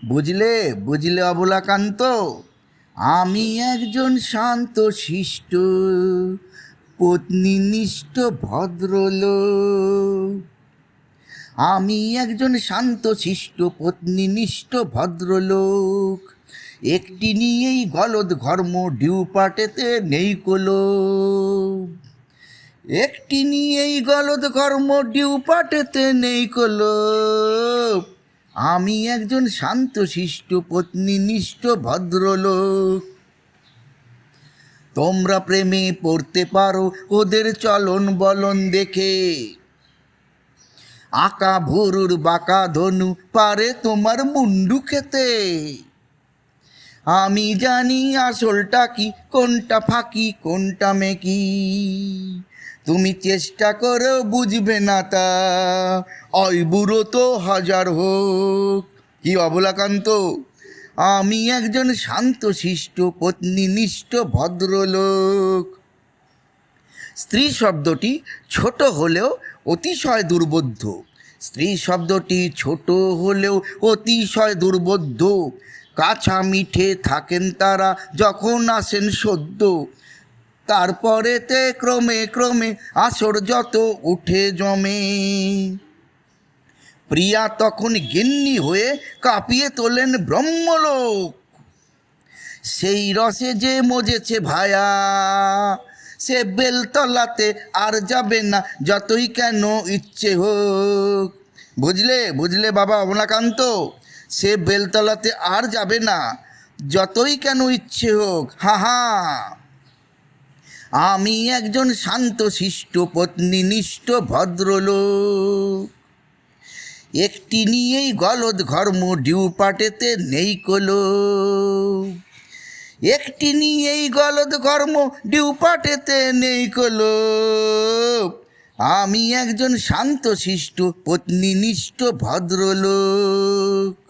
বুঝলে বুঝলে অবলাকান্ত, আমি একজন শান্ত শিষ্ট পত্নীনিষ্ঠ ভদ্রলোক। আমি একজন শান্ত শিষ্ট পত্নীনিষ্ঠ ভদ্রলোক। একটি নিয়েই গলদ ঘর্ম ডিউপাটেতে নেই কোলোভ। একটি নিয়েই গলদ ঘর্ম ডিউপাটেতে নেই কোলোভ। আমি একজন শান্ত শিষ্ট পত্নীনিষ্ঠ ভদ্রলোক। তোমরা প্রেমে পড়তে পারো ওদের চলন বলন দেখে। আঁকা ভুরুর বাঁকা ধনু পারে তোমার মুন্ডু খেতে। আমি জানি আসলটা কি, কোনটা ফাঁকি কোনটা মেকি। তুমি চেষ্টা করো বুঝবে না তা, ওই বুড়ো তো হাজার হোক। কি অবলাকান্ত, আমি একজন শান্ত শিষ্ট পত্নীনিষ্ঠ ভদ্রলোক। স্ত্রী শব্দটি ছোট হলেও অতিশয় দুর্বোধ্য। স্ত্রী শব্দটি ছোট হলেও অতিশয় দুর্বোধ্য। কাছা থাকেন তারা যখন আসেন সদ্য। তারপরেতে ক্রমে ক্রমে আসর যত উঠে জমে। প্রিয়া তখন গিন্নি হয়ে কাঁপিয়ে তোলেন ব্রহ্মলোক। সেই রসে যে মজেছে ভায়া, সে বেলতলাতে আর যাবে না যতই কেন ইচ্ছে হোক। বুঝলে বুঝলে বাবা অমলাকান্ত, সে বেলতলাতে আর যাবে না যতই কেন ইচ্ছে হোক। হা হা। আমি একজন শান্ত শিষ্ট পত্নীনিষ্ঠ ভদ্রলোক। একটি নিয়েই গলদ ঘর্ম ডিউপাটেতে নেই কোলোভ। একটি নিয়েই গলদ ঘর্ম ডিউপাটেতে নেই কোলোভ। আমি একজন শান্ত শিষ্ট পত্নীনিষ্ঠ ভদ্রলোক।